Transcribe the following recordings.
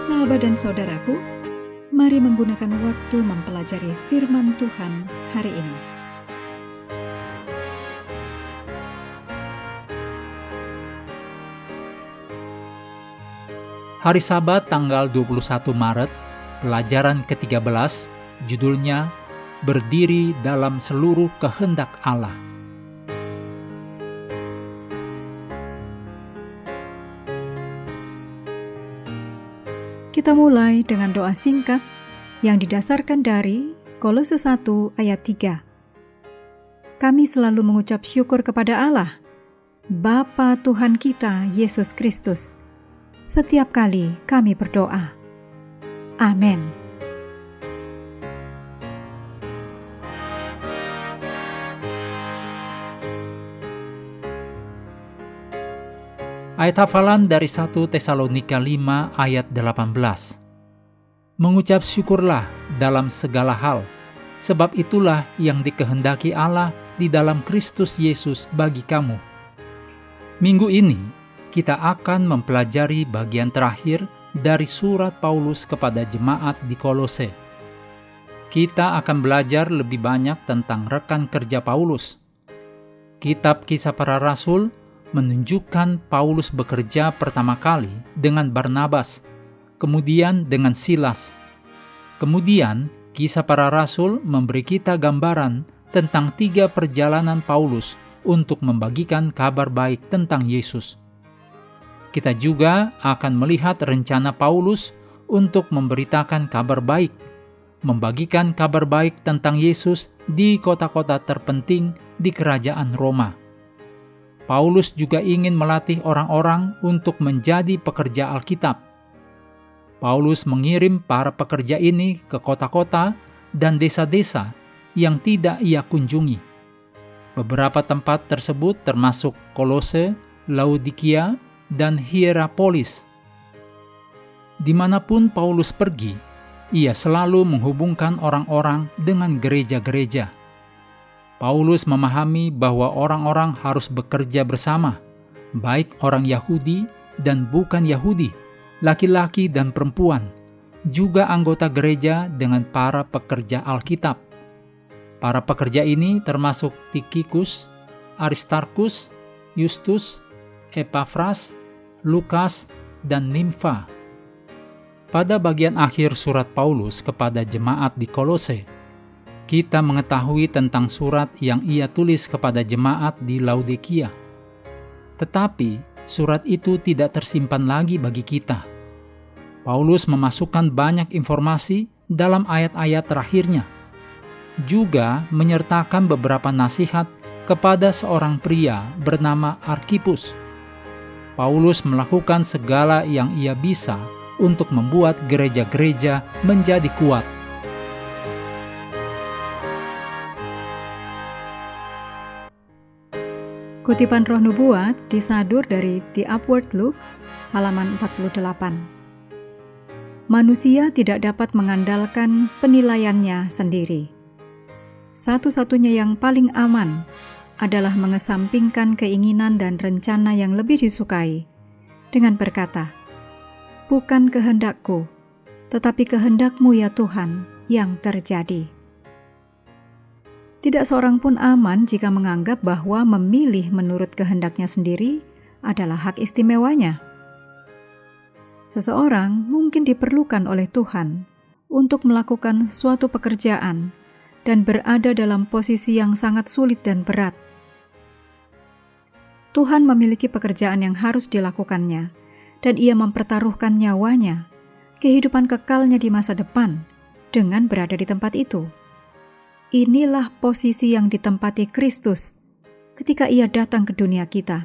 Sahabat dan saudaraku, mari menggunakan waktu mempelajari firman Tuhan hari ini. Hari Sabat tanggal 21 Maret, pelajaran ke-13, judulnya Berdiri dalam Seluruh Kehendak Allah. Kita mulai dengan doa singkat yang didasarkan dari Kolose 1 ayat 3. Kami selalu mengucap syukur kepada Allah, Bapa Tuhan kita Yesus Kristus, setiap kali kami berdoa. Amin. Ayat hafalan dari 1 Tesalonika 5 ayat 18. Mengucap syukurlah dalam segala hal, sebab itulah yang dikehendaki Allah di dalam Kristus Yesus bagi kamu. Minggu ini, kita akan mempelajari bagian terakhir dari surat Paulus kepada jemaat di Kolose. Kita akan belajar lebih banyak tentang rekan kerja Paulus. Kitab Kisah Para Rasul menunjukkan Paulus bekerja pertama kali dengan Barnabas, kemudian dengan Silas. Kemudian, Kisah Para Rasul memberi kita gambaran tentang 3 perjalanan Paulus untuk membagikan kabar baik tentang Yesus. Kita juga akan melihat rencana Paulus untuk memberitakan kabar baik, membagikan kabar baik tentang Yesus di kota-kota terpenting di kerajaan Roma. Paulus juga ingin melatih orang-orang untuk menjadi pekerja Alkitab. Paulus mengirim para pekerja ini ke kota-kota dan desa-desa yang tidak ia kunjungi. Beberapa tempat tersebut termasuk Kolose, Laodikia, dan Hierapolis. Dimanapun Paulus pergi, ia selalu menghubungkan orang-orang dengan gereja-gereja. Paulus memahami bahwa orang-orang harus bekerja bersama, baik orang Yahudi dan bukan Yahudi, laki-laki dan perempuan, juga anggota gereja dengan para pekerja Alkitab. Para pekerja ini termasuk Tikhikus, Aristarkus, Justus, Epafras, Lukas, dan Nimfa. Pada bagian akhir surat Paulus kepada jemaat di Kolose, kita mengetahui tentang surat yang ia tulis kepada jemaat di Laodikia. Tetapi surat itu tidak tersimpan lagi bagi kita. Paulus memasukkan banyak informasi dalam ayat-ayat terakhirnya. Juga menyertakan beberapa nasihat kepada seorang pria bernama Arkhipus. Paulus melakukan segala yang ia bisa untuk membuat gereja-gereja menjadi kuat. Kutipan Roh Nubuat disadur dari The Upward Look, halaman 48. Manusia tidak dapat mengandalkan penilaiannya sendiri. Satu-satunya yang paling aman adalah mengesampingkan keinginan dan rencana yang lebih disukai dengan berkata, "Bukan kehendakku, tetapi kehendak-Mu ya Tuhan yang terjadi." Tidak seorang pun aman jika menganggap bahwa memilih menurut kehendaknya sendiri adalah hak istimewanya. Seseorang mungkin diperlukan oleh Tuhan untuk melakukan suatu pekerjaan dan berada dalam posisi yang sangat sulit dan berat. Tuhan memiliki pekerjaan yang harus dilakukannya, dan ia mempertaruhkan nyawanya, kehidupan kekalnya di masa depan, dengan berada di tempat itu. Inilah posisi yang ditempati Kristus ketika ia datang ke dunia kita,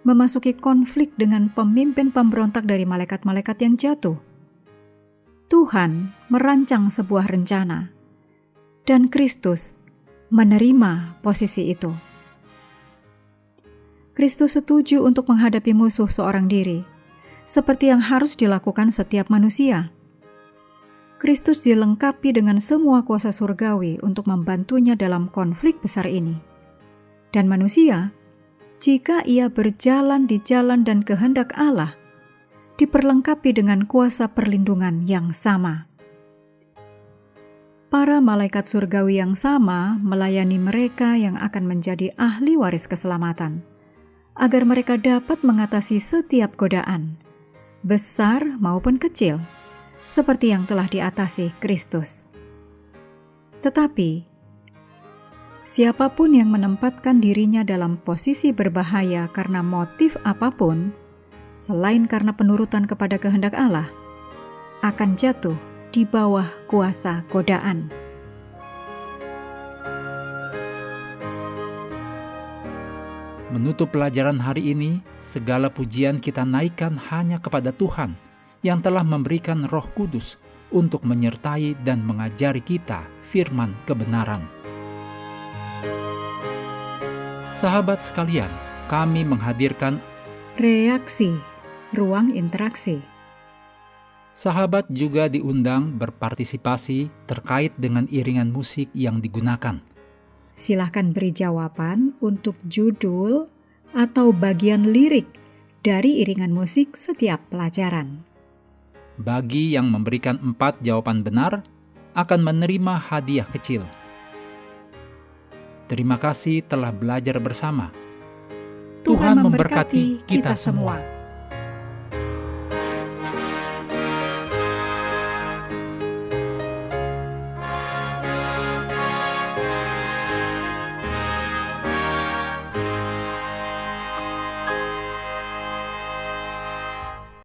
memasuki konflik dengan pemimpin pemberontak dari malaikat-malaikat yang jatuh. Tuhan merancang sebuah rencana, dan Kristus menerima posisi itu. Kristus setuju untuk menghadapi musuh seorang diri, seperti yang harus dilakukan setiap manusia. Kristus dilengkapi dengan semua kuasa surgawi untuk membantunya dalam konflik besar ini. Dan manusia, jika ia berjalan di jalan dan kehendak Allah, diperlengkapi dengan kuasa perlindungan yang sama. Para malaikat surgawi yang sama melayani mereka yang akan menjadi ahli waris keselamatan, agar mereka dapat mengatasi setiap godaan, besar maupun kecil, seperti yang telah diatasi Kristus. Tetapi, siapapun yang menempatkan dirinya dalam posisi berbahaya karena motif apapun, selain karena penurutan kepada kehendak Allah, akan jatuh di bawah kuasa godaan. Menutup pelajaran hari ini, segala pujian kita naikkan hanya kepada Tuhan yang telah memberikan Roh Kudus untuk menyertai dan mengajari kita firman kebenaran. Sahabat sekalian, kami menghadirkan Reaksi, ruang interaksi. sahabat juga diundang berpartisipasi terkait dengan iringan musik yang digunakan. Silahkan beri jawaban untuk judul atau bagian lirik dari iringan musik setiap pelajaran. Bagi yang memberikan 4 jawaban benar, akan menerima hadiah kecil. Terima kasih telah belajar bersama. Tuhan memberkati kita semua.